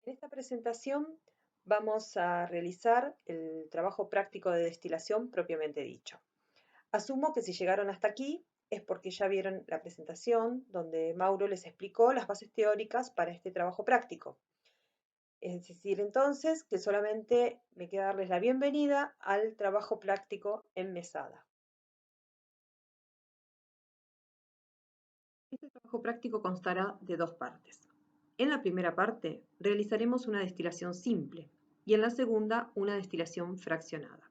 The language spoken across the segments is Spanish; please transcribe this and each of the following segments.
En esta presentación vamos a realizar el trabajo práctico de destilación propiamente dicho. Asumo que si llegaron hasta aquí es porque ya vieron la presentación donde Mauro les explicó las bases teóricas para este trabajo práctico. Es decir, entonces, que solamente me queda darles la bienvenida al trabajo práctico en mesada. Este trabajo práctico constará de dos partes. En la primera parte realizaremos una destilación simple y en la segunda una destilación fraccionada.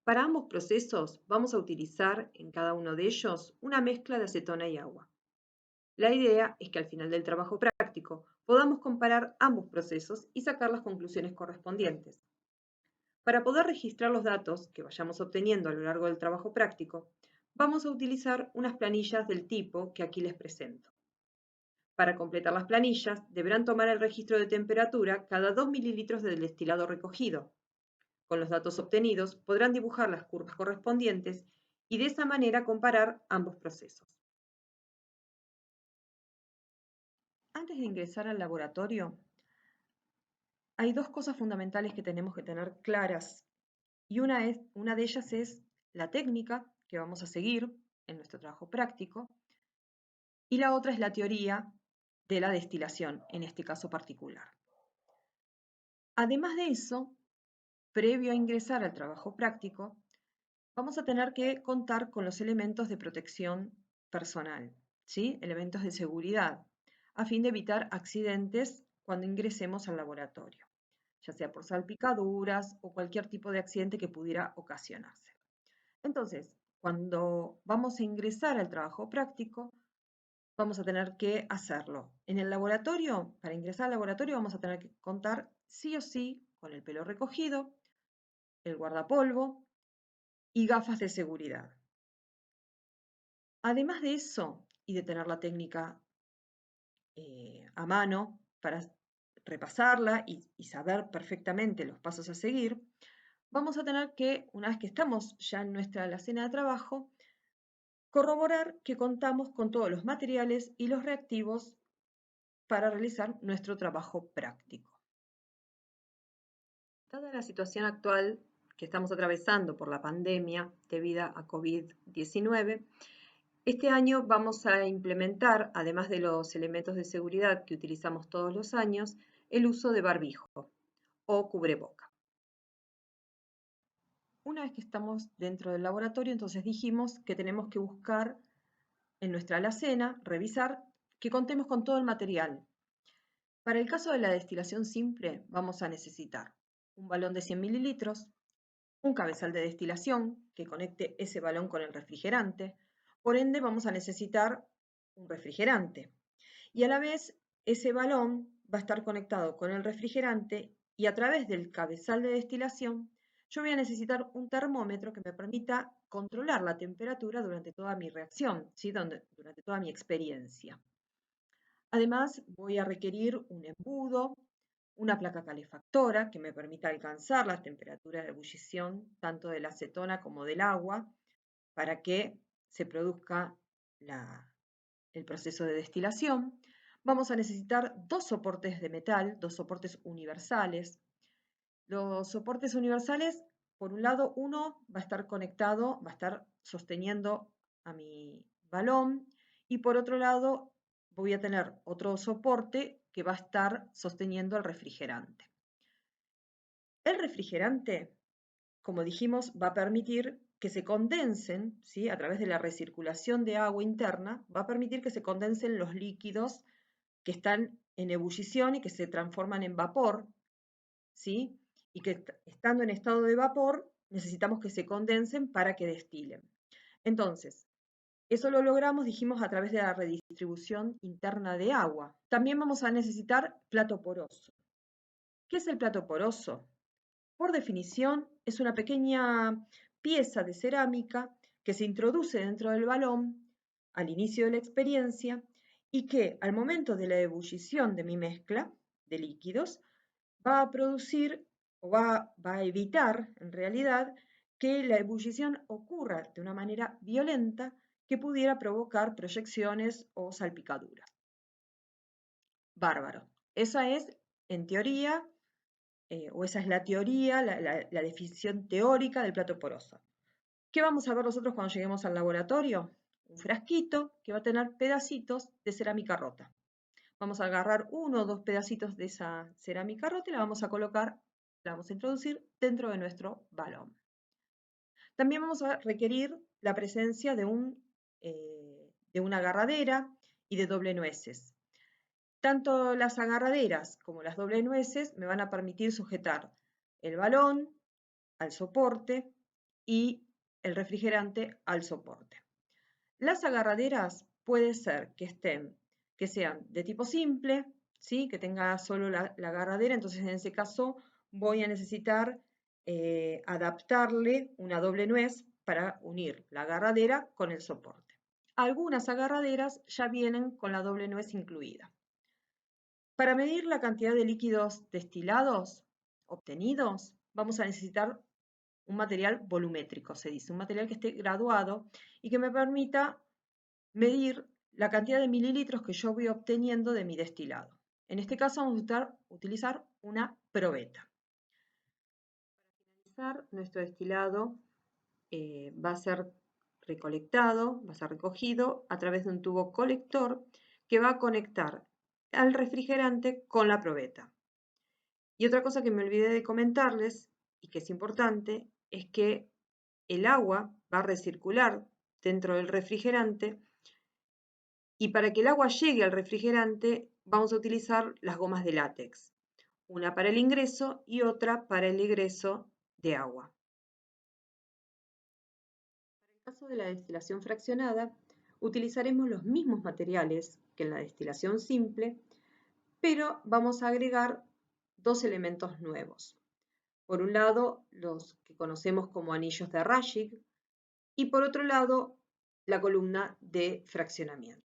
Para ambos procesos vamos a utilizar en cada uno de ellos una mezcla de acetona y agua. La idea es que al final del trabajo práctico podamos comparar ambos procesos y sacar las conclusiones correspondientes. Para poder registrar los datos que vayamos obteniendo a lo largo del trabajo práctico, vamos a utilizar unas planillas del tipo que aquí les presento. Para completar las planillas, deberán tomar el registro de temperatura cada 2 mililitros del destilado recogido. Con los datos obtenidos podrán dibujar las curvas correspondientes y de esa manera comparar ambos procesos. Antes de ingresar al laboratorio, hay dos cosas fundamentales que tenemos que tener claras y una de ellas es la técnica que vamos a seguir en nuestro trabajo práctico y la otra es la teoría de la destilación, en este caso particular. Además de eso, previo a ingresar al trabajo práctico, vamos a tener que contar con los elementos de protección personal, ¿sí? Elementos de seguridad, a fin de evitar accidentes cuando ingresemos al laboratorio, ya sea por salpicaduras o cualquier tipo de accidente que pudiera ocasionarse. Entonces, cuando vamos a ingresar al trabajo práctico, vamos a tener que hacerlo. En el laboratorio, para ingresar al laboratorio, vamos a tener que contar sí o sí con el pelo recogido, el guardapolvo y gafas de seguridad. Además de eso, y de tener la técnica a mano para repasarla y saber perfectamente los pasos a seguir, vamos a tener que, una vez que estamos ya en nuestra alacena de trabajo, corroborar que contamos con todos los materiales y los reactivos para realizar nuestro trabajo práctico. Dada la situación actual que estamos atravesando por la pandemia debido a COVID-19, este año vamos a implementar, además de los elementos de seguridad que utilizamos todos los años, el uso de barbijo o cubreboca. Una vez que estamos dentro del laboratorio, entonces dijimos que tenemos que buscar en nuestra alacena, revisar que contemos con todo el material. Para el caso de la destilación simple, vamos a necesitar un balón de 100 mililitros, un cabezal de destilación que conecte ese balón con el refrigerante. Por ende, vamos a necesitar un refrigerante. Y a la vez, ese balón va a estar conectado con el refrigerante y a través del cabezal de destilación, yo voy a necesitar un termómetro que me permita controlar la temperatura durante toda mi reacción, ¿sí? Durante toda mi experiencia. Además, voy a requerir un embudo, una placa calefactora que me permita alcanzar la temperatura de ebullición tanto de la acetona como del agua para que se produzca el proceso de destilación. Vamos a necesitar dos soportes de metal, dos soportes universales. Los soportes universales, por un lado, uno va a estar conectado, va a estar sosteniendo a mi balón y por otro lado voy a tener otro soporte que va a estar sosteniendo el refrigerante. El refrigerante, como dijimos, va a permitir que se condensen, ¿sí? A través de la recirculación de agua interna, va a permitir que se condensen los líquidos que están en ebullición y que se transforman en vapor, ¿sí? Y que estando en estado de vapor necesitamos que se condensen para que destilen. Entonces, eso lo logramos, dijimos, a través de la redistribución interna de agua. También vamos a necesitar plato poroso. ¿Qué es el plato poroso? Por definición, es una pequeña pieza de cerámica que se introduce dentro del balón al inicio de la experiencia y que al momento de la ebullición de mi mezcla de líquidos va a producir o va a evitar en realidad que la ebullición ocurra de una manera violenta que pudiera provocar proyecciones o salpicaduras. Bárbaro. Esa es en teoría, o esa es la teoría, la definición teórica del plato poroso. ¿Qué vamos a ver nosotros cuando lleguemos al laboratorio? Un frasquito que va a tener pedacitos de cerámica rota. Vamos a agarrar uno o dos pedacitos de esa cerámica rota y la vamos a colocar, la vamos a introducir dentro de nuestro balón. También vamos a requerir la presencia de una agarradera y de doble nueces. Tanto las agarraderas como las doble nueces me van a permitir sujetar el balón al soporte y el refrigerante al soporte. Las agarraderas puede ser que sean de tipo simple, ¿sí? Que tenga solo la agarradera, entonces en ese caso voy a necesitar adaptarle una doble nuez para unir la agarradera con el soporte. Algunas agarraderas ya vienen con la doble nuez incluida. Para medir la cantidad de líquidos destilados obtenidos, vamos a necesitar un material volumétrico, se dice, un material que esté graduado y que me permita medir la cantidad de mililitros que yo voy obteniendo de mi destilado. En este caso vamos a utilizar una probeta. Para finalizar, nuestro destilado va a ser recolectado, va a ser recogido a través de un tubo colector que va a conectar al refrigerante con la probeta. Y otra cosa que me olvidé de comentarles y que es importante es que el agua va a recircular dentro del refrigerante y para que el agua llegue al refrigerante vamos a utilizar las gomas de látex, una para el ingreso y otra para el egreso de agua. Para el caso de la destilación fraccionada, utilizaremos los mismos materiales que en la destilación simple, pero vamos a agregar dos elementos nuevos. Por un lado, los que conocemos como anillos de Raschig y por otro lado, la columna de fraccionamiento.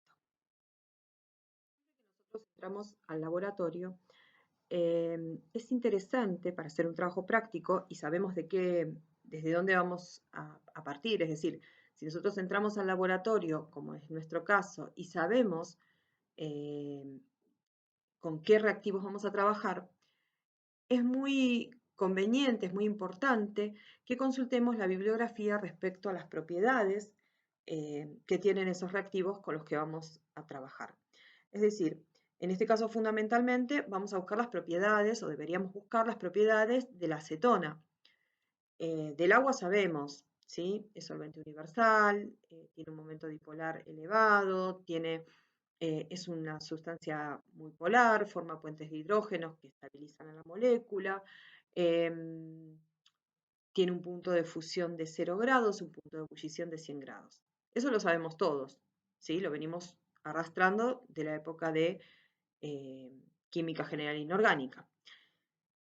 Nosotros entramos al laboratorio, es interesante para hacer un trabajo práctico y sabemos desde dónde vamos a partir, es decir, si nosotros entramos al laboratorio, como es nuestro caso, y sabemos con qué reactivos vamos a trabajar, es muy conveniente, es muy importante que consultemos la bibliografía respecto a las propiedades que tienen esos reactivos con los que vamos a trabajar. Es decir, en este caso fundamentalmente vamos a buscar las propiedades o deberíamos buscar las propiedades de la acetona. Del agua sabemos, ¿sí? Es solvente universal, tiene un momento dipolar elevado, es una sustancia muy polar, forma puentes de hidrógenos que estabilizan a la molécula, tiene un punto de fusión de 0 grados, un punto de ebullición de 100 grados. Eso lo sabemos todos, ¿sí? Lo venimos arrastrando de la época de química general inorgánica.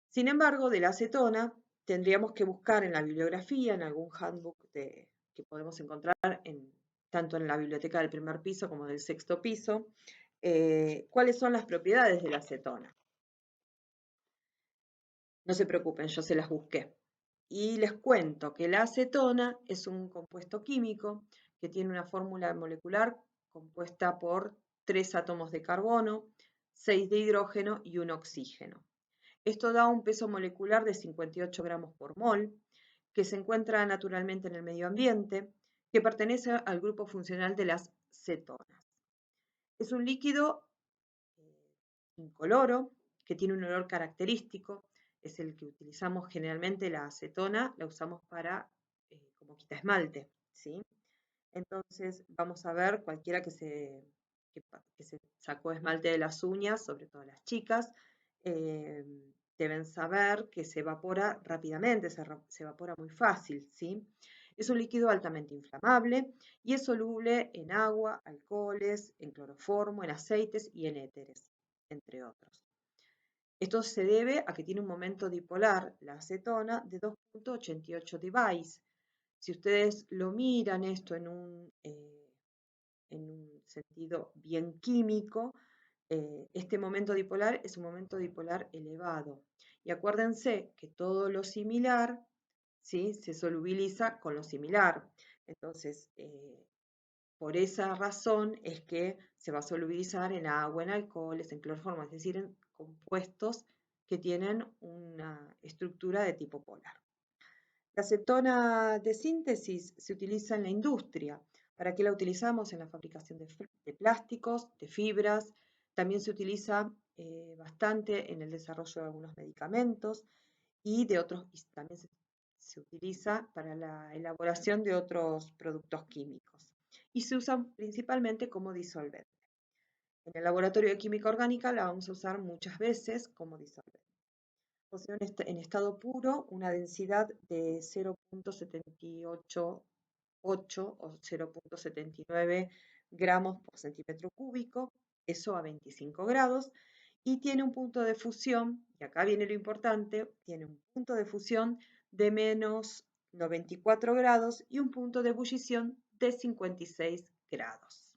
Sin embargo, de la acetona tendríamos que buscar en la bibliografía, en algún handbook que podemos encontrar tanto en la biblioteca del primer piso como del sexto piso, cuáles son las propiedades de la acetona. No se preocupen, yo se las busqué. Y les cuento que la acetona es un compuesto químico que tiene una fórmula molecular compuesta por 3 átomos de carbono, 6 de hidrógeno y 1 oxígeno. Esto da un peso molecular de 58 gramos por mol, que se encuentra naturalmente en el medio ambiente, que pertenece al grupo funcional de las cetonas. Es un líquido incoloro que tiene un olor característico, es el que utilizamos generalmente, la acetona, la usamos como quita esmalte, ¿sí? Entonces vamos a ver cualquiera que se sacó esmalte de las uñas, sobre todo las chicas, deben saber que se evapora rápidamente, se evapora muy fácil, ¿sí? Es un líquido altamente inflamable y es soluble en agua, alcoholes, en cloroformo, en aceites y en éteres, entre otros. Esto se debe a que tiene un momento dipolar, la acetona, de 2.88 device. Si ustedes lo miran esto en un sentido bien químico, este momento dipolar es un momento dipolar elevado. Y acuérdense que todo lo similar, ¿sí?, se solubiliza con lo similar. Entonces, por esa razón es que se va a solubilizar en agua, en alcoholes, en cloroformo, es decir, en compuestos que tienen una estructura de tipo polar. La acetona de síntesis se utiliza en la industria. ¿Para qué la utilizamos? En la fabricación de plásticos, de fibras. También se utiliza bastante en el desarrollo de algunos medicamentos y de otros, y también se utiliza para la elaboración de otros productos químicos. Y se usa principalmente como disolvente. En el laboratorio de química orgánica la vamos a usar muchas veces como disolvente. Posee en estado puro una densidad de 0,788 o 0,79 gramos por centímetro cúbico, eso a 25 grados, y tiene un punto de fusión, y acá viene lo importante, tiene un punto de fusión de menos 94 grados y un punto de ebullición de 56 grados.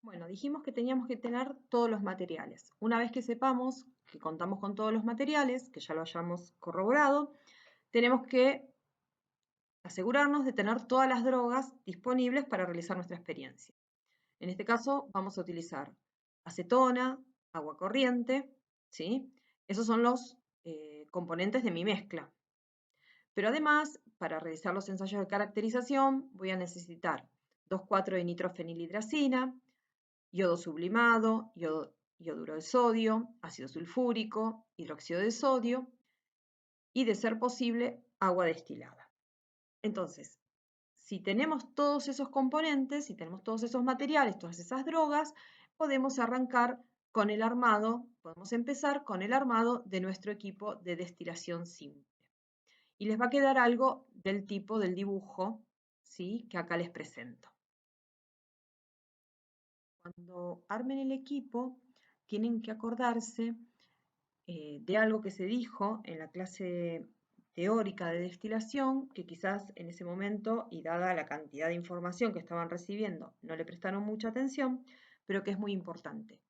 Bueno, dijimos que teníamos que tener todos los materiales. Una vez que sepamos que contamos con todos los materiales, que ya lo hayamos corroborado, tenemos que asegurarnos de tener todas las drogas disponibles para realizar nuestra experiencia. En este caso vamos a utilizar acetona, agua corriente, ¿sí? Esos son los componentes de mi mezcla. Pero además, para realizar los ensayos de caracterización, voy a necesitar 2,4 de nitrofenilhidracina, yodo sublimado, yoduro de sodio, ácido sulfúrico, hidróxido de sodio y, de ser posible, agua destilada. Entonces, si tenemos todos esos componentes, si tenemos todos esos materiales, todas esas drogas, podemos arrancar con el armado, podemos empezar con el armado de nuestro equipo de destilación simple. Y les va a quedar algo del tipo del dibujo, ¿sí?, que acá les presento. Cuando armen el equipo, tienen que acordarse de algo que se dijo en la clase teórica de destilación, que quizás en ese momento, y dada la cantidad de información que estaban recibiendo, no le prestaron mucha atención, pero que es muy importante.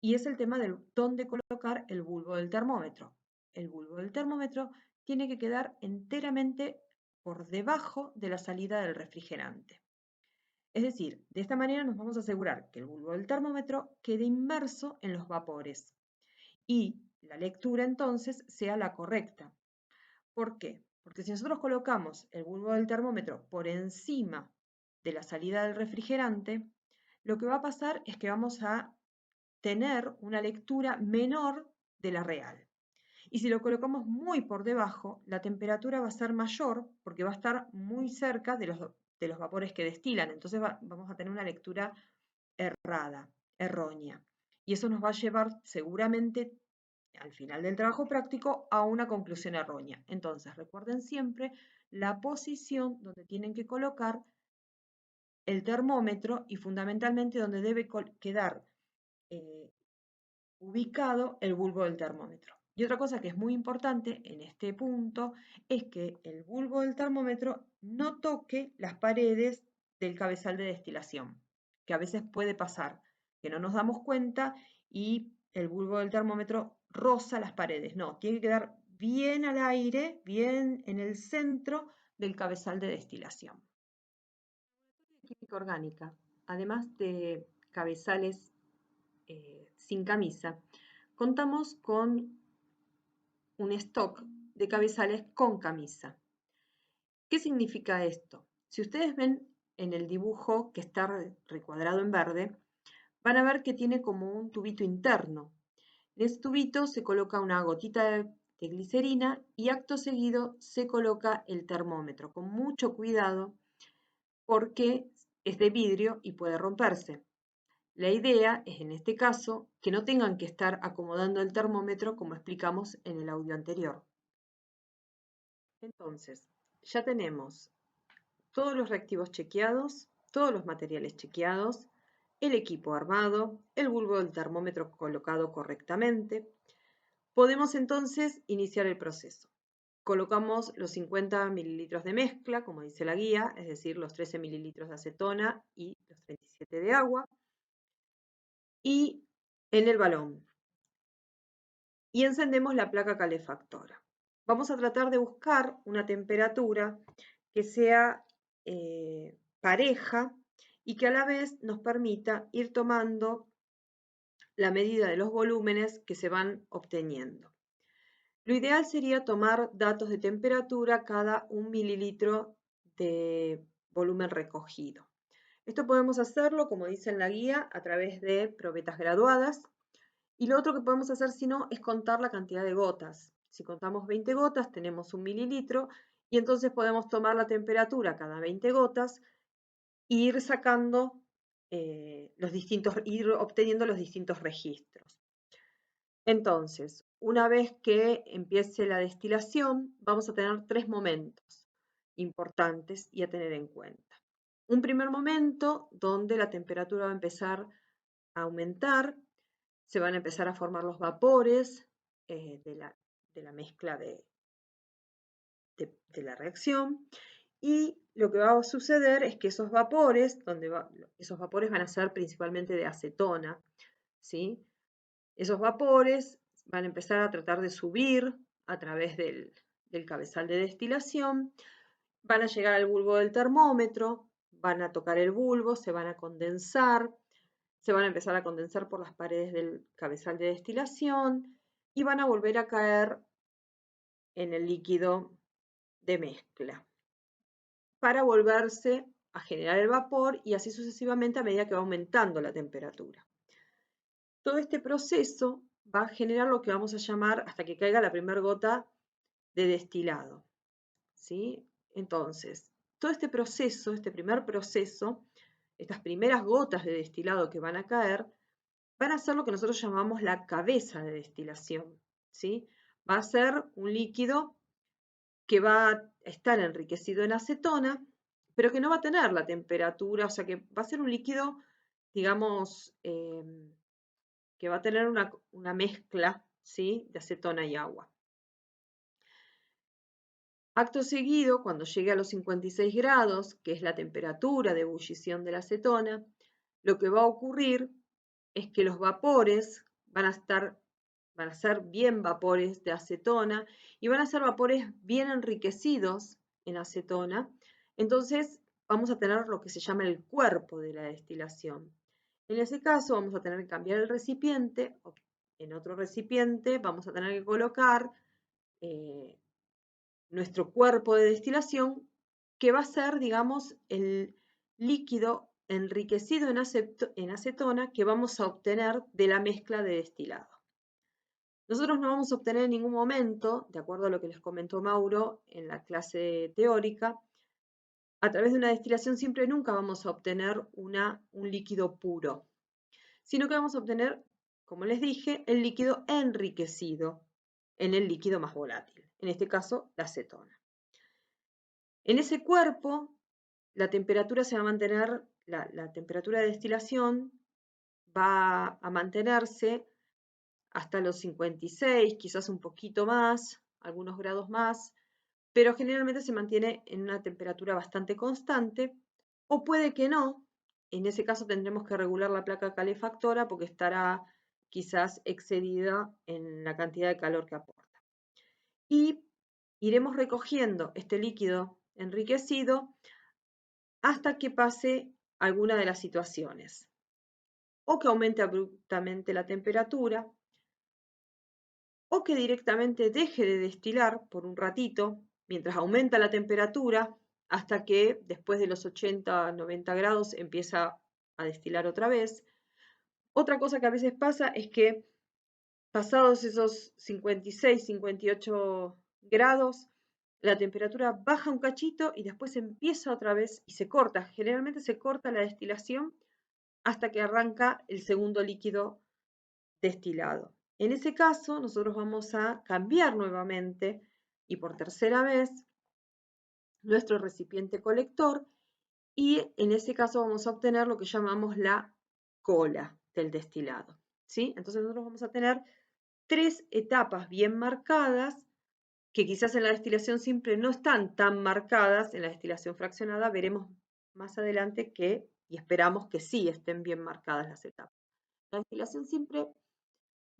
Y es el tema de dónde colocar el bulbo del termómetro. El bulbo del termómetro tiene que quedar enteramente por debajo de la salida del refrigerante. Es decir, de esta manera nos vamos a asegurar que el bulbo del termómetro quede inmerso en los vapores y la lectura entonces sea la correcta. ¿Por qué? Porque si nosotros colocamos el bulbo del termómetro por encima de la salida del refrigerante, lo que va a pasar es que vamos a tener una lectura menor de la real. Y si lo colocamos muy por debajo, la temperatura va a ser mayor porque va a estar muy cerca de los vapores que destilan. Entonces vamos a tener una lectura errada, errónea. Y eso nos va a llevar seguramente al final del trabajo práctico a una conclusión errónea. Entonces, recuerden siempre la posición donde tienen que colocar el termómetro y fundamentalmente donde debe quedar ubicado el bulbo del termómetro. Y otra cosa que es muy importante en este punto es que el bulbo del termómetro no toque las paredes del cabezal de destilación, que a veces puede pasar, que no nos damos cuenta y el bulbo del termómetro roza las paredes. No, tiene que quedar bien al aire, bien en el centro del cabezal de destilación. Química orgánica, además de cabezales sin camisa, contamos con un stock de cabezales con camisa. ¿Qué significa esto? Si ustedes ven en el dibujo que está recuadrado en verde, van a ver que tiene como un tubito interno. En ese tubito se coloca una gotita de glicerina y acto seguido se coloca el termómetro con mucho cuidado porque es de vidrio y puede romperse. La idea es, en este caso, que no tengan que estar acomodando el termómetro como explicamos en el audio anterior. Entonces, ya tenemos todos los reactivos chequeados, todos los materiales chequeados, el equipo armado, el bulbo del termómetro colocado correctamente. Podemos entonces iniciar el proceso. Colocamos los 50 mililitros de mezcla, como dice la guía, es decir, los 13 mililitros de acetona y los 37 de agua, y en el balón. Y encendemos la placa calefactora. Vamos a tratar de buscar una temperatura que sea pareja y que a la vez nos permita ir tomando la medida de los volúmenes que se van obteniendo. Lo ideal sería tomar datos de temperatura cada 1 mililitro de volumen recogido. Esto podemos hacerlo, como dice en la guía, a través de probetas graduadas. Y lo otro que podemos hacer, si no, es contar la cantidad de gotas. Si contamos 20 gotas, tenemos 1 mililitro y entonces podemos tomar la temperatura cada 20 gotas e ir sacando ir obteniendo los distintos registros. Entonces, una vez que empiece la destilación, vamos a tener 3 momentos importantes y a tener en cuenta. Un primer momento donde la temperatura va a empezar a aumentar, se van a empezar a formar los vapores de la mezcla de la reacción, y lo que va a suceder es que esos vapores, esos vapores van a ser principalmente de acetona, ¿sí? Esos vapores van a empezar a tratar de subir a través del cabezal de destilación, van a llegar al bulbo del termómetro, van a tocar el bulbo, se van a condensar, se van a empezar a condensar por las paredes del cabezal de destilación y van a volver a caer en el líquido de mezcla para volverse a generar el vapor y así sucesivamente a medida que va aumentando la temperatura. Todo este proceso va a generar lo que vamos a llamar hasta que caiga la primera gota de destilado, ¿sí? Entonces, todo este proceso, este primer proceso, estas primeras gotas de destilado que van a caer, van a ser lo que nosotros llamamos la cabeza de destilación, ¿sí? Va a ser un líquido que va a estar enriquecido en acetona, pero que no va a tener la temperatura, o sea que va a ser un líquido, digamos, que va a tener una mezcla, ¿sí?, de acetona y agua. Acto seguido, cuando llegue a los 56 grados, que es la temperatura de ebullición de la acetona, lo que va a ocurrir es que los vapores van a ser bien vapores de acetona y van a ser vapores bien enriquecidos en acetona. Entonces vamos a tener lo que se llama el cuerpo de la destilación. En ese caso vamos a tener que cambiar el recipiente. En otro recipiente vamos a tener que colocar nuestro cuerpo de destilación, que va a ser, digamos, el líquido enriquecido en acetona que vamos a obtener de la mezcla de destilado. Nosotros no vamos a obtener en ningún momento, de acuerdo a lo que les comentó Mauro en la clase teórica, a través de una destilación simple nunca vamos a obtener un líquido puro, sino que vamos a obtener, como les dije, el líquido enriquecido en el líquido más volátil, en este caso la acetona. En ese cuerpo, la temperatura se va a mantener, la temperatura de destilación va a mantenerse hasta los 56, quizás un poquito más, algunos grados más, pero generalmente se mantiene en una temperatura bastante constante, o puede que no. En ese caso tendremos que regular la placa calefactora porque estará quizás excedida en la cantidad de calor que aporta. Y iremos recogiendo este líquido enriquecido hasta que pase alguna de las situaciones, o que aumente abruptamente la temperatura, o que directamente deje de destilar por un ratito, mientras aumenta la temperatura, hasta que después de los 80-90 grados empieza a destilar otra vez. Otra cosa que a veces pasa es que pasados esos 56-58 grados, la temperatura baja un cachito y después empieza otra vez y se corta. Generalmente se corta la destilación hasta que arranca el segundo líquido destilado. En ese caso, nosotros vamos a cambiar nuevamente y por tercera vez nuestro recipiente colector y en ese caso vamos a obtener lo que llamamos la cola del destilado, ¿sí? Entonces nosotros vamos a tener 3 etapas bien marcadas que quizás en la destilación simple no están tan marcadas, en la destilación fraccionada veremos más adelante que, y esperamos que sí estén bien marcadas las etapas. La destilación simple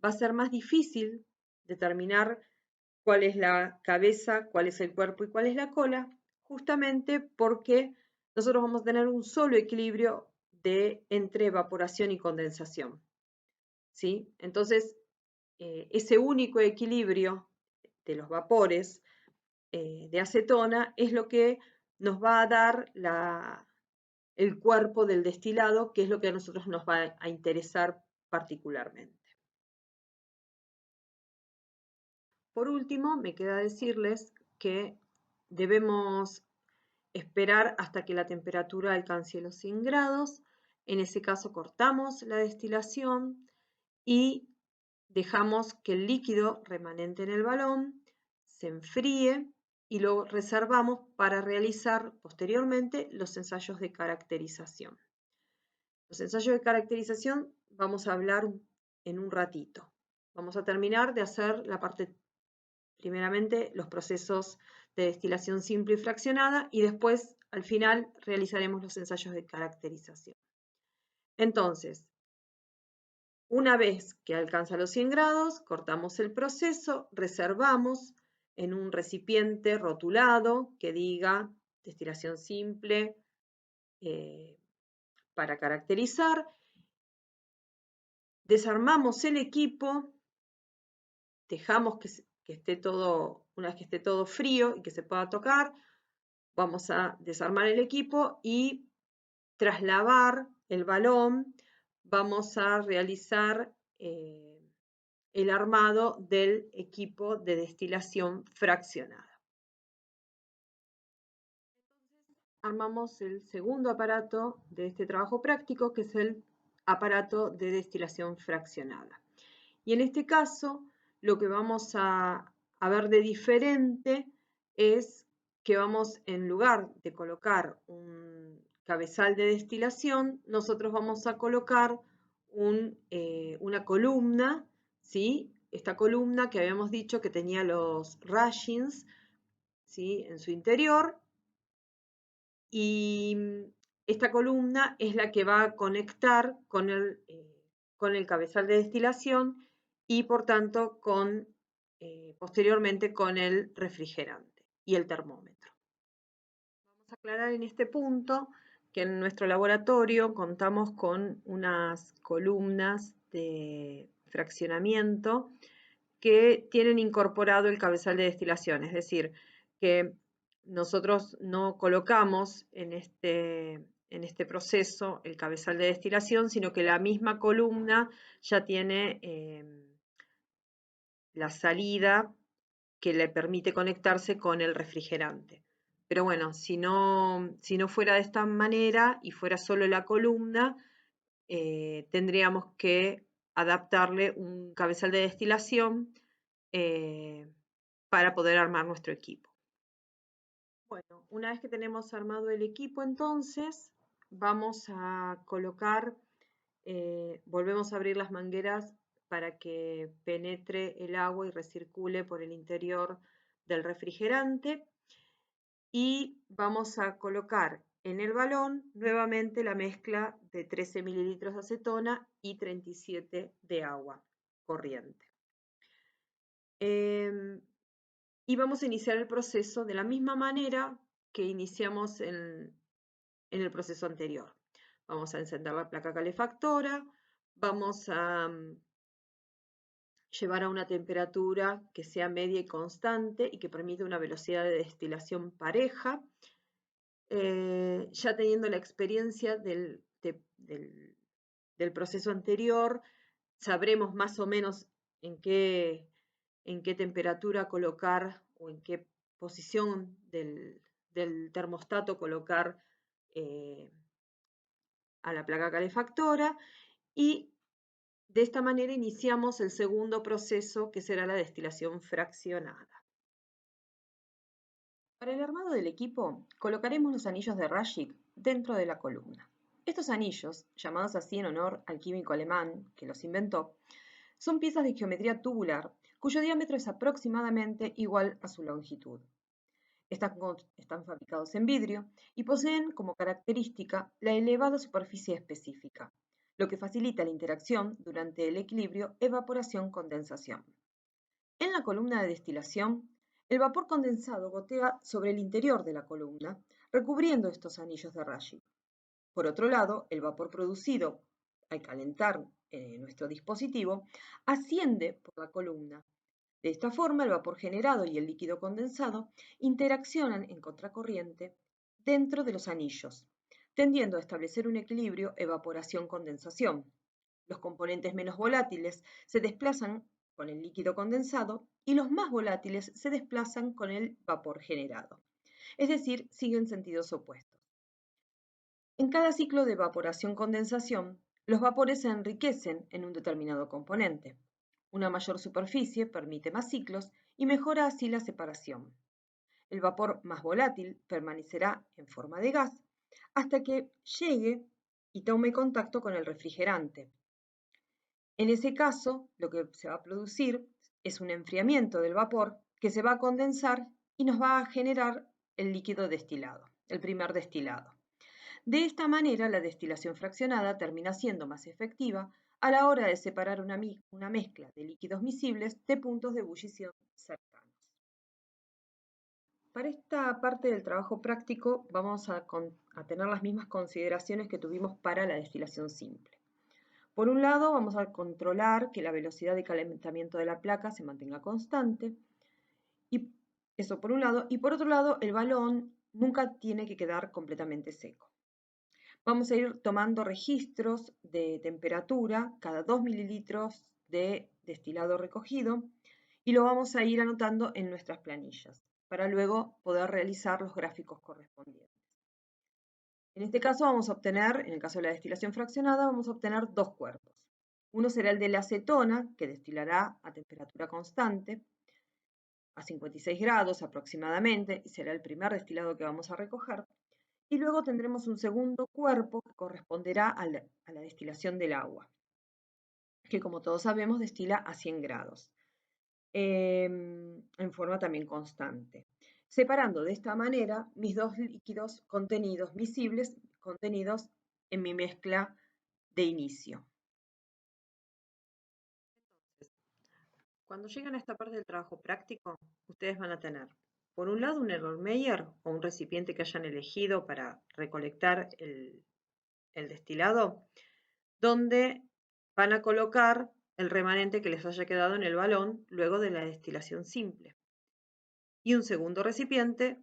va a ser más difícil determinar cuál es la cabeza, cuál es el cuerpo y cuál es la cola, justamente porque nosotros vamos a tener un solo equilibrio entre evaporación y condensación. ¿sí? Entonces, ese único equilibrio de los vapores de acetona es lo que nos va a dar el cuerpo del destilado, que es lo que a nosotros nos va a interesar particularmente. Por último, me queda decirles que debemos esperar hasta que la temperatura alcance los 100 grados. En ese caso cortamos la destilación y dejamos que el líquido remanente en el balón se enfríe y lo reservamos para realizar posteriormente los ensayos de caracterización. Los ensayos de caracterización vamos a hablar en un ratito. Vamos a terminar de hacer la parte, primeramente, los procesos de destilación simple y fraccionada y después, al final, realizaremos los ensayos de caracterización. Entonces, una vez que alcanza los 100 grados, cortamos el proceso, reservamos en un recipiente rotulado que diga destilación simple para caracterizar. Desarmamos el equipo, dejamos que esté todo, una vez que esté todo frío y que se pueda tocar, vamos a desarmar el equipo y tras lavar el balón vamos a realizar el armado del equipo de destilación fraccionada. Armamos el segundo aparato de este trabajo práctico, que es el aparato de destilación fraccionada. Y en este caso, lo que vamos a ver de diferente es que vamos, en lugar de colocar un cabezal de destilación, nosotros vamos a colocar una columna, ¿sí? Esta columna que habíamos dicho que tenía los rashings, ¿sí? En su interior, y esta columna es la que va a conectar con el cabezal de destilación y por tanto posteriormente con el refrigerante y el termómetro. Vamos a aclarar en este punto que en nuestro laboratorio contamos con unas columnas de fraccionamiento que tienen incorporado el cabezal de destilación, es decir, que nosotros no colocamos en este proceso el cabezal de destilación, sino que la misma columna ya tiene la salida que le permite conectarse con el refrigerante. Pero bueno, si no fuera de esta manera y fuera solo la columna, tendríamos que adaptarle un cabezal de destilación para poder armar nuestro equipo. Bueno, una vez que tenemos armado el equipo, entonces vamos a colocar, volvemos a abrir las mangueras para que penetre el agua y recircule por el interior del refrigerante y vamos a colocar en el balón nuevamente la mezcla de 13 mililitros de acetona y 37 de agua corriente. Y vamos a iniciar el proceso de la misma manera que iniciamos en el proceso anterior. Vamos a encender la placa calefactora, vamos a llevar a una temperatura que sea media y constante y que permita una velocidad de destilación pareja. Ya teniendo la experiencia del proceso anterior, sabremos más o menos en qué temperatura colocar o en qué posición del termostato colocar a la placa calefactora y de esta manera iniciamos el segundo proceso, que será la destilación fraccionada. Para el armado del equipo, colocaremos los anillos de Raschig dentro de la columna. Estos anillos, llamados así en honor al químico alemán que los inventó, son piezas de geometría tubular cuyo diámetro es aproximadamente igual a su longitud. Están fabricados en vidrio y poseen como característica la elevada superficie específica, lo que facilita la interacción durante el equilibrio evaporación-condensación. En la columna de destilación, el vapor condensado gotea sobre el interior de la columna, recubriendo estos anillos de Raschig. Por otro lado, el vapor producido al calentar nuestro dispositivo, asciende por la columna. De esta forma, el vapor generado y el líquido condensado interaccionan en contracorriente dentro de los anillos, tendiendo a establecer un equilibrio evaporación-condensación. Los componentes menos volátiles se desplazan con el líquido condensado y los más volátiles se desplazan con el vapor generado. Es decir, siguen sentidos opuestos. En cada ciclo de evaporación-condensación, los vapores se enriquecen en un determinado componente. Una mayor superficie permite más ciclos y mejora así la separación. El vapor más volátil permanecerá en forma de gas hasta que llegue y tome contacto con el refrigerante. En ese caso, lo que se va a producir es un enfriamiento del vapor que se va a condensar y nos va a generar el líquido destilado, el primer destilado. De esta manera, la destilación fraccionada termina siendo más efectiva a la hora de separar una mezcla de líquidos miscibles de puntos de ebullición cercanos. Para esta parte del trabajo práctico vamos a tener las mismas consideraciones que tuvimos para la destilación simple. Por un lado, vamos a controlar que la velocidad de calentamiento de la placa se mantenga constante, y eso por un lado, y por otro lado, el balón nunca tiene que quedar completamente seco. Vamos a ir tomando registros de temperatura cada 2 mililitros de destilado recogido y lo vamos a ir anotando en nuestras planillas para luego poder realizar los gráficos correspondientes. En este caso vamos a obtener, en el caso de la destilación fraccionada, vamos a obtener dos cuerpos. Uno será el de la acetona, que destilará a temperatura constante, a 56 grados aproximadamente, y será el primer destilado que vamos a recoger. Y luego tendremos un segundo cuerpo que corresponderá a la destilación del agua, que como todos sabemos destila a 100 grados, en forma también constante. Separando de esta manera mis dos líquidos contenidos miscibles, contenidos en mi mezcla de inicio. Cuando lleguen a esta parte del trabajo práctico, ustedes van a tener, por un lado, un Erlenmeyer o un recipiente que hayan elegido para recolectar el destilado, donde van a colocar el remanente que les haya quedado en el balón luego de la destilación simple. Y un segundo recipiente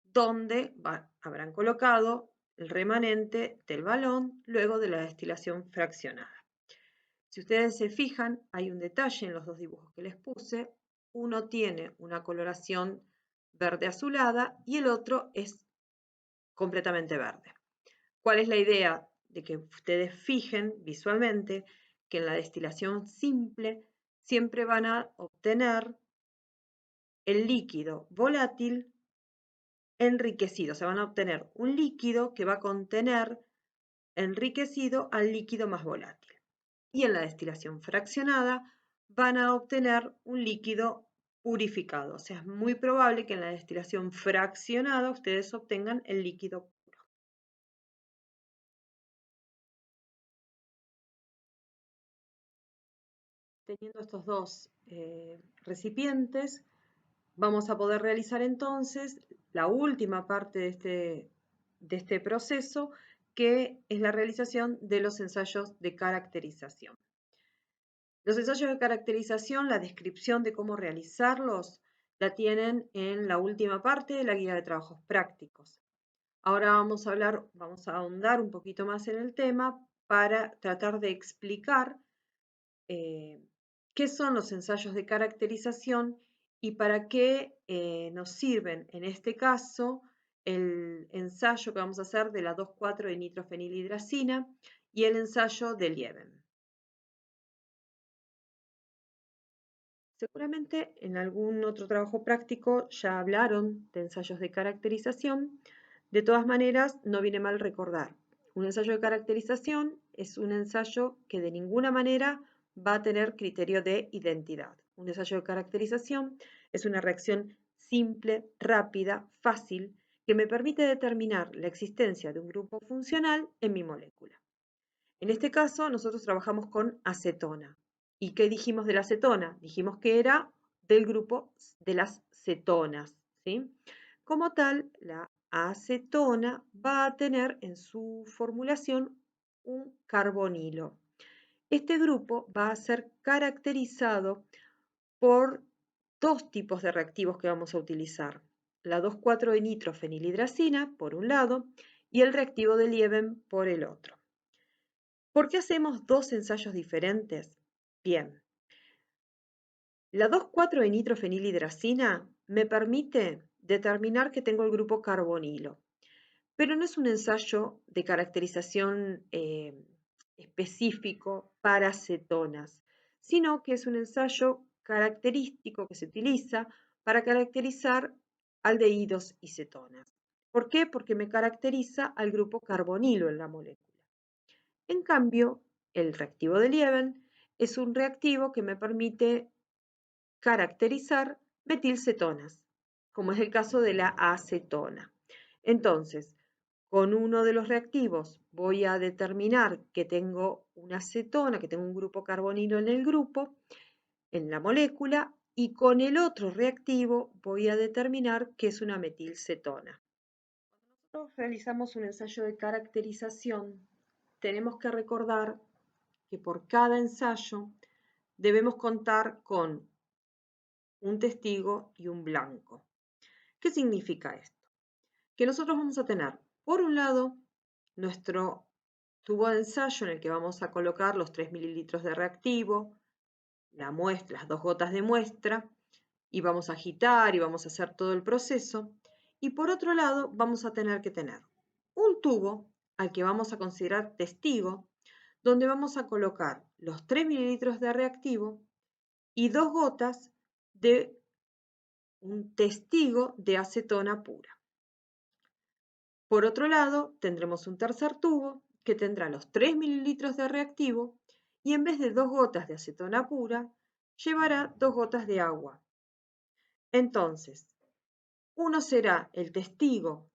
donde habrán colocado el remanente del balón luego de la destilación fraccionada. Si ustedes se fijan, hay un detalle en los dos dibujos que les puse. Uno tiene una coloración verde azulada y el otro es completamente verde. ¿Cuál es la idea? De que ustedes fijen visualmente que en la destilación simple siempre van a obtener el líquido volátil enriquecido. Se van a obtener un líquido que va a contener enriquecido al líquido más volátil. Y en la destilación fraccionada van a obtener un líquido purificado. O sea, es muy probable que en la destilación fraccionada ustedes obtengan el líquido puro. Teniendo estos dos recipientes, vamos a poder realizar entonces la última parte de este proceso, que es la realización de los ensayos de caracterización. Los ensayos de caracterización, la descripción de cómo realizarlos, la tienen en la última parte de la guía de trabajos prácticos. Ahora vamos a ahondar un poquito más en el tema para tratar de explicar qué son los ensayos de caracterización y para qué nos sirven en este caso el ensayo que vamos a hacer de la 2,4 de nitrofenilhidracina y el ensayo de Lieben. Seguramente en algún otro trabajo práctico ya hablaron de ensayos de caracterización. De todas maneras, no viene mal recordar. Un ensayo de caracterización es un ensayo que de ninguna manera va a tener criterio de identidad. Un ensayo de caracterización es una reacción simple, rápida, fácil, que me permite determinar la existencia de un grupo funcional en mi molécula. En este caso, nosotros trabajamos con acetona. ¿Y qué dijimos de la acetona? Dijimos que era del grupo de las cetonas, ¿sí? Como tal, la acetona va a tener en su formulación un carbonilo. Este grupo va a ser caracterizado por dos tipos de reactivos que vamos a utilizar. La 2,4-dinitrofenilhidracina por un lado y el reactivo de Lieben por el otro. ¿Por qué hacemos dos ensayos diferentes? Bien, la 2,4-dinitrofenilhidracina me permite determinar que tengo el grupo carbonilo, pero no es un ensayo de caracterización específico para cetonas, sino que es un ensayo característico que se utiliza para caracterizar aldehídos y cetonas. ¿Por qué? Porque me caracteriza al grupo carbonilo en la molécula. En cambio, el reactivo de Lieben es un reactivo que me permite caracterizar metilcetonas, como es el caso de la acetona. Entonces, con uno de los reactivos voy a determinar que tengo una acetona, que tengo un grupo carbonilo en el grupo, en la molécula, y con el otro reactivo voy a determinar que es una metilcetona. Cuando nosotros realizamos un ensayo de caracterización, tenemos que recordar que por cada ensayo debemos contar con un testigo y un blanco. ¿Qué significa esto? Que nosotros vamos a tener, por un lado, nuestro tubo de ensayo en el que vamos a colocar los 3 mililitros de reactivo, la muestra, las 2 gotas de muestra, y vamos a agitar y vamos a hacer todo el proceso. Y por otro lado, vamos a tener que tener un tubo al que vamos a considerar testigo, donde vamos a colocar los 3 mililitros de reactivo y 2 gotas de un testigo de acetona pura. Por otro lado, tendremos un tercer tubo que tendrá los 3 mililitros de reactivo y en vez de 2 gotas de acetona pura, llevará 2 gotas de agua. Entonces, uno será el testigo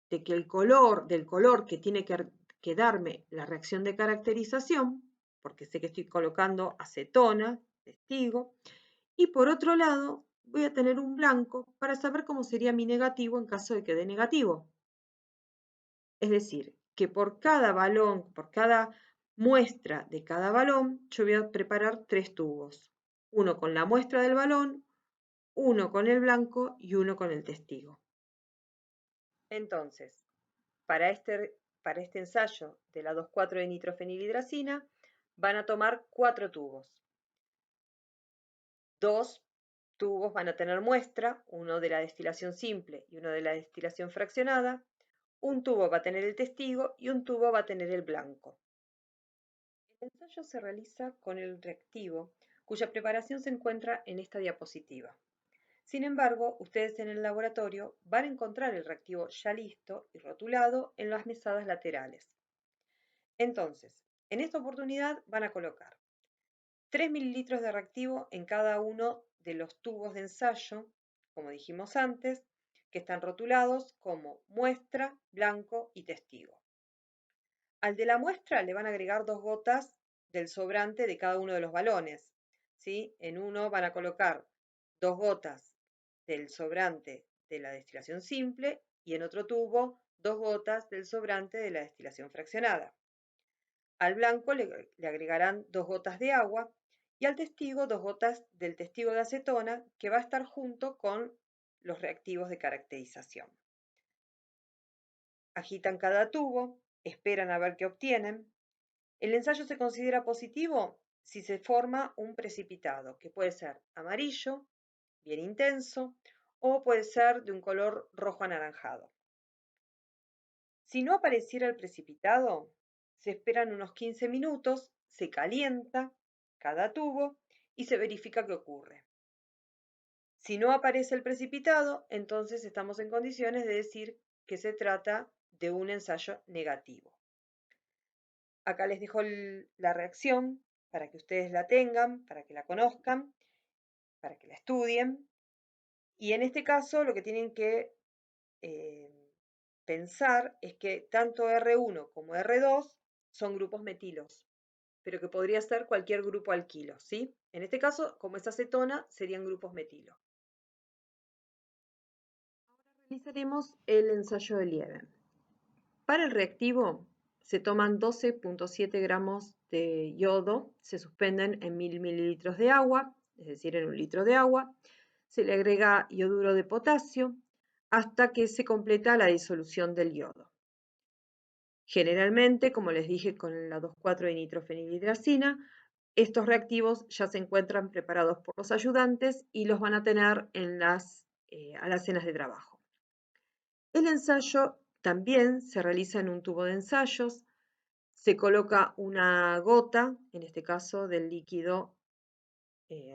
de que del color que tiene que darme la reacción de caracterización, porque sé que estoy colocando acetona, testigo, y por otro lado voy a tener un blanco para saber cómo sería mi negativo en caso de que dé negativo. Es decir, que por cada balón, por cada muestra de cada balón, yo voy a preparar 3 tubos. Uno con la muestra del balón, uno con el blanco y uno con el testigo. Entonces, para este ensayo de la 2,4-dinitrofenilhidracina van a tomar 4 tubos. 2 tubos van a tener muestra, uno de la destilación simple y uno de la destilación fraccionada. Un tubo va a tener el testigo y un tubo va a tener el blanco. El ensayo se realiza con el reactivo, cuya preparación se encuentra en esta diapositiva. Sin embargo, ustedes en el laboratorio van a encontrar el reactivo ya listo y rotulado en las mesadas laterales. Entonces, en esta oportunidad van a colocar 3 mililitros de reactivo en cada uno de los tubos de ensayo, como dijimos antes, que están rotulados como muestra, blanco y testigo. Al de la muestra le van a agregar 2 gotas del sobrante de cada uno de los balones, ¿sí? En uno van a colocar 2 gotas del sobrante de la destilación simple y en otro tubo 2 gotas del sobrante de la destilación fraccionada. Al blanco le agregarán 2 gotas de agua y al testigo 2 gotas del testigo de acetona que va a estar junto con los reactivos de caracterización. Agitan cada tubo, esperan a ver qué obtienen. El ensayo se considera positivo si se forma un precipitado, que puede ser amarillo, bien intenso, o puede ser de un color rojo anaranjado. Si no apareciera el precipitado, se esperan unos 15 minutos, se calienta cada tubo y se verifica qué ocurre. Si no aparece el precipitado, entonces estamos en condiciones de decir que se trata de un ensayo negativo. Acá les dejo la reacción para que ustedes la tengan, para que la conozcan, para que la estudien. Y en este caso lo que tienen que pensar es que tanto R1 como R2 son grupos metilos, pero que podría ser cualquier grupo alquilo, ¿sí? En este caso, como es acetona, serían grupos metilo. Ahora realizaremos el ensayo de Lieben. Para el reactivo se toman 12,7 gramos de yodo, se suspenden en 1000 mililitros de agua, es decir, en 1 litro de agua, se le agrega iodouro de potasio hasta que se completa la disolución del yodo. Generalmente, como les dije con la 2,4-dinitrofenilhidracina, estos reactivos ya se encuentran preparados por los ayudantes y los van a tener en las alacenas de trabajo. El ensayo también se realiza en un tubo de ensayos, se coloca una gota, en este caso del líquido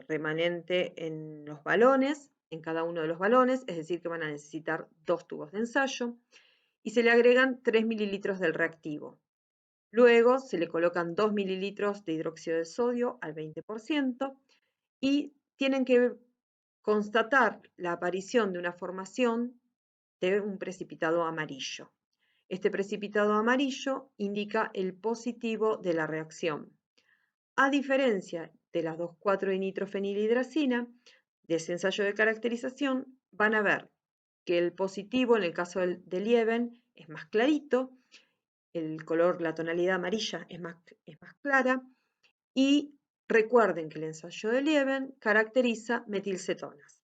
remanente en los balones, en cada uno de los balones, es decir que van a necesitar 2 tubos de ensayo, y se le agregan 3 mililitros del reactivo. Luego se le colocan 2 mililitros de hidróxido de sodio al 20% y tienen que constatar la aparición de una formación de un precipitado amarillo. Este precipitado amarillo indica el positivo de la reacción. A diferencia de las 2,4-dinitrofenilhidracina, de ese ensayo de caracterización, van a ver que el positivo en el caso del Lieben es más clarito, el color, la tonalidad amarilla es más clara, y recuerden que el ensayo de Lieben caracteriza metilcetonas.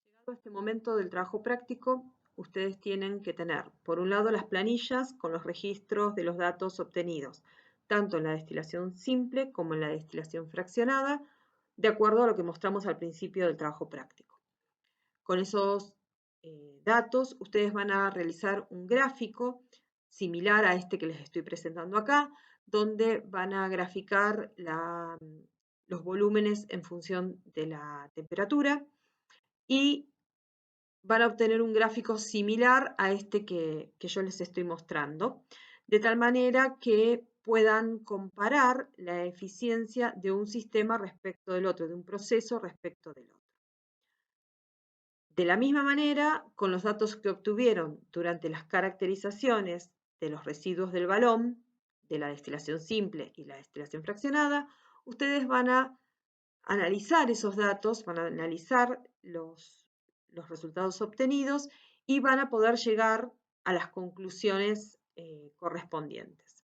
Llegado a este momento del trabajo práctico, ustedes tienen que tener, por un lado, las planillas con los registros de los datos obtenidos, tanto en la destilación simple como en la destilación fraccionada, de acuerdo a lo que mostramos al principio del trabajo práctico. Con esos datos, ustedes van a realizar un gráfico similar a este que les estoy presentando acá, donde van a graficar los volúmenes en función de la temperatura y van a obtener un gráfico similar a este que yo les estoy mostrando, de tal manera que puedan comparar la eficiencia de un sistema respecto del otro, de un proceso respecto del otro. De la misma manera, con los datos que obtuvieron durante las caracterizaciones de los residuos del balón, de la destilación simple y la destilación fraccionada, ustedes van a analizar esos datos, van a analizar los resultados obtenidos y van a poder llegar a las conclusiones correspondientes.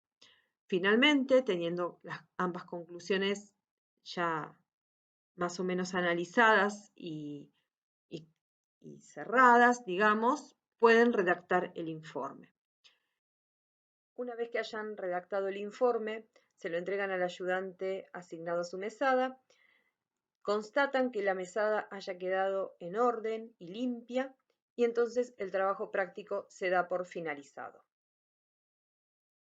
Finalmente, teniendo ambas conclusiones ya más o menos analizadas y cerradas, digamos, pueden redactar el informe. Una vez que hayan redactado el informe, se lo entregan al ayudante asignado a su mesada, constatan que la mesada haya quedado en orden y limpia, y entonces el trabajo práctico se da por finalizado.